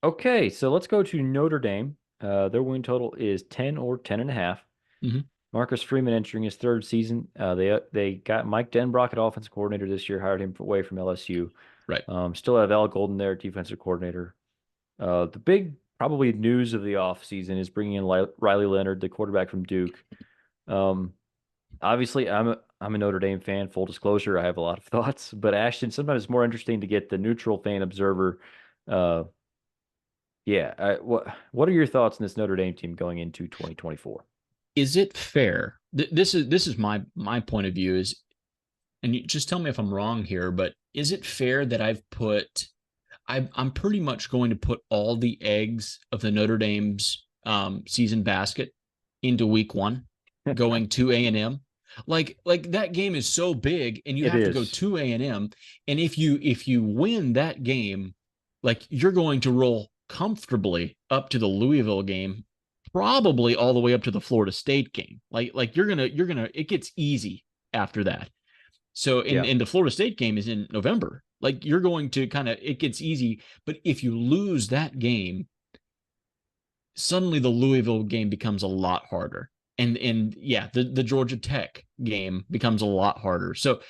Okay, so let's go to Notre Dame. Their win total is 10 or 10 and a half. Hmm. Marcus Freeman entering his third season. They got Mike Denbrock at offensive coordinator this year, hired him away from LSU. Right. Still have Al Golden there, defensive coordinator. The big probably news of the offseason is bringing in Riley Leonard, the quarterback from Duke. Um, Obviously, I'm a Notre Dame fan. Full disclosure, I have a lot of thoughts, but Ashton, sometimes it's more interesting to get the neutral fan observer. Uh, yeah, what are your thoughts on this Notre Dame team going into 2024? Is it fair? This is my point of view is, and you just tell me if I'm wrong here, but is it fair that I'm pretty much going to put all the eggs of the Notre Dame's season basket into week one, going to A&M. Like that game is so big, and you It have to go is. to A&M, and if you win that game, like you're going to roll comfortably up to the Louisville game, probably all the way up to the Florida State game. Like you're gonna it gets easy after that. So Yeah. in the Florida State game is in November. Like you're going to kind of it gets easy, but if you lose that game, suddenly the Louisville game becomes a lot harder. And yeah, the Georgia Tech game becomes a lot harder. So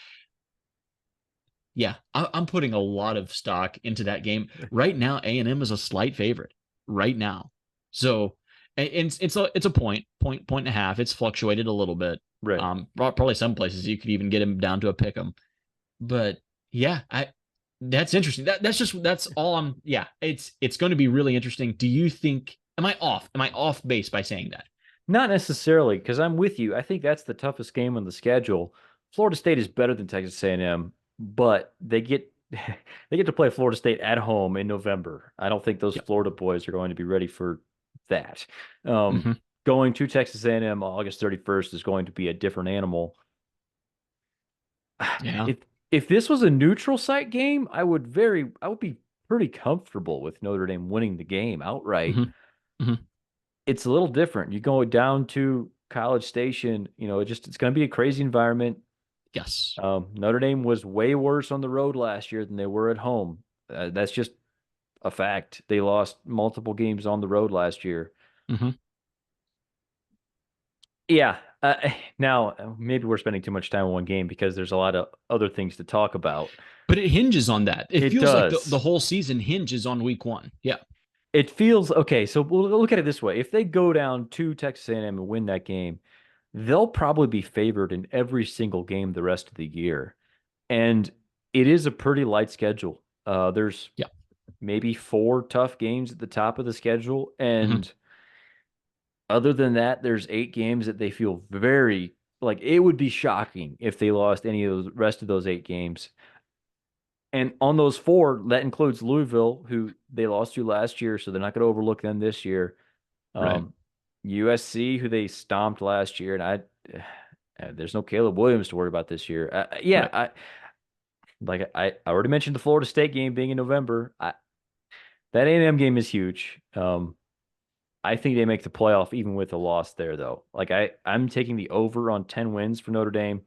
yeah, I'm putting a lot of stock into that game right now. A&M is a slight favorite right now. So it's a point and a half. It's fluctuated a little bit. Right. Probably some places you could even get him down to a pick 'em. But yeah, I that's interesting. That's all I'm yeah, it's going to be really interesting. Do you think am I off? Am I off base by saying that? Not necessarily, because I'm with you. I think that's the toughest game on the schedule. Florida State is better than Texas A&M, but they get they get to play Florida State at home in November. I don't think those Yeah. Florida boys are going to be ready for that. Um, Hmm. Going to Texas A&M August 31st is going to be a different animal. Yeah. If if this was a neutral site game, I would be pretty comfortable with Notre Dame winning the game outright. Hmm. Hmm. It's a little different. You go down to College Station, it's going to be a crazy environment. Yes. Notre Dame was way worse on the road last year than they were at home. That's just a fact. They lost multiple games on the road last year. Hmm. Yeah. Now, maybe we're spending too much time on one game because there's a lot of other things to talk about. But it hinges on that. It It feels like the does. whole season hinges on week one. Yeah. It feels okay. So we'll look at it this way: if they go down to Texas A&M and win that game, they'll probably be favored in every single game the rest of the year. And it is a pretty light schedule. There's Yeah. maybe four tough games at the top of the schedule. Hmm. And other than that, there's eight games that they feel very like it would be shocking if they lost any of the rest of those eight games. And on those four, that includes Louisville, who they lost to last year, so they're not going to overlook them this year. Right. Um, USC, who they stomped last year, and there's no Caleb Williams to worry about this year. Yeah, Right. I already mentioned the Florida State game being in November. That A&M game is huge. I think they make the playoff even with a loss there, though. I'm taking the over on 10 wins for Notre Dame.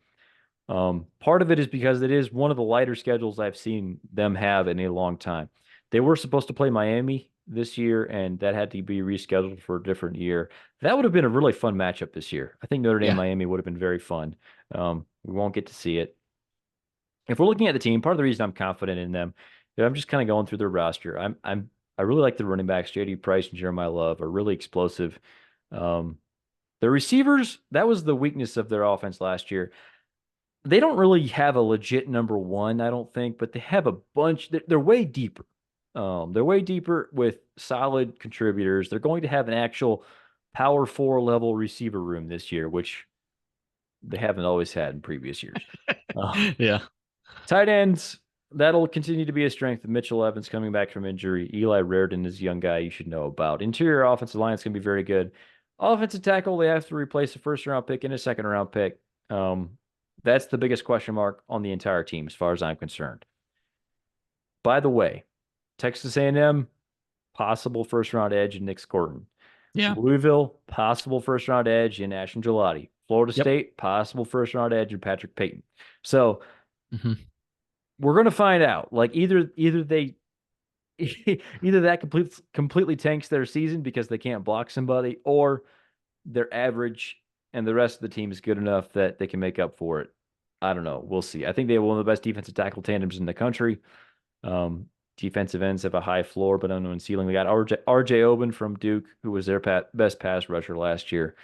Part of it is because it is one of the lighter schedules I've seen them have in a long time. They were supposed to play Miami this year, and that had to be rescheduled for a different year. That would have been a really fun matchup this year. I think Notre Dame Yeah. Miami would have been very fun. We won't get to see it. If we're looking at the team, part of the reason I'm confident in them, I'm just kind of going through their roster. I really like the running backs. J.D. Price and Jeremiah Love are really explosive. Um, the receivers, that was the weakness of their offense last year. They don't really have a legit number one, I don't think, but they have a bunch. They're way deeper. They're way deeper with solid contributors. They're going to have an actual power four level receiver room this year, which they haven't always had in previous years. Uh, Yeah. Tight ends, that'll continue to be a strength. Mitchell Evans coming back from injury. Eli Raridon is a young guy you should know about. Interior offensive line is going to be very good. Offensive tackle, they have to replace a first round pick and a second round pick. Um, that's the biggest question mark on the entire team, as far as I'm concerned. By the way, Texas A&M, possible first round edge in Nick Scorton. Yeah. Louisville, possible first round edge in Ashton Gelati. Florida Yep. State, possible first round edge in Patrick Payton. So Hmm. we're going to find out. Like either they either that completely tanks their season because they can't block somebody, or they're average and the rest of the team is good enough that they can make up for it. I don't know. We'll see. I think they have one of the best defensive tackle tandems in the country. Um, Defensive ends have a high floor but unknown ceiling. They got RJ Oben from Duke, who was their best pass rusher last year.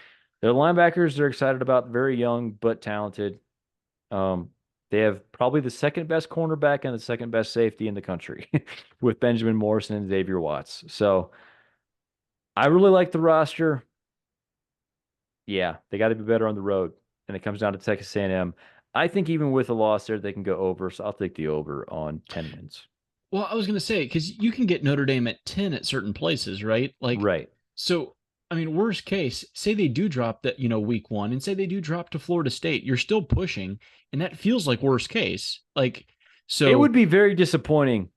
Their linebackers, they're excited about, very young but talented. Um, they have probably the second best cornerback and the second best safety in the country with Benjamin Morrison and Xavier Watts. So I really like the roster. Yeah, they got to be better on the road. And it comes down to Texas A&M. I think even with a loss there, they can go over. So I'll take the over on 10 wins. Well, I was going to say, because you can get Notre Dame at 10 at certain places, right? Like, Right. so, I mean, worst case, say they do drop that, week one, and say they do drop to Florida State, you're still pushing, and that feels like worst case. Like, It would so, be very disappointing,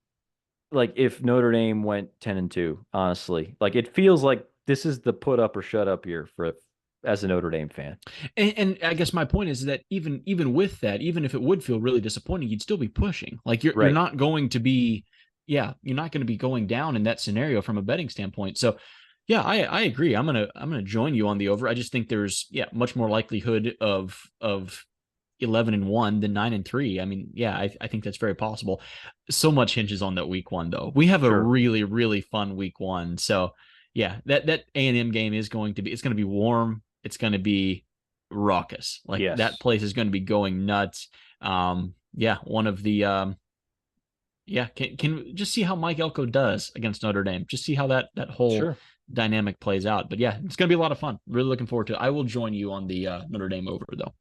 like if Notre Dame went 10-2, honestly. Like it feels like this is the put up or shut up year for as a Notre Dame fan. and I guess my point is that even with that, even if it would feel really disappointing, you'd still be pushing. Like you're Right. not going to be, yeah, you're not going to be going down in that scenario from a betting standpoint. So yeah, I agree. I'm gonna join you on the over. I just think there's much more likelihood of 11-1 than 9-3. I mean, yeah, I think that's very possible. So much hinges on that week one though. We have a Sure. really really fun week one. So yeah, that A&M game is going to be, it's going to be warm. It's going to be raucous. Like that Yes. place is going to be going nuts. Yeah, one of the yeah, can just see how Mike Elko does against Notre Dame. Just see how that whole Sure. dynamic plays out. But yeah, it's going to be a lot of fun. Really looking forward to it. I will join you on the Notre Dame over though.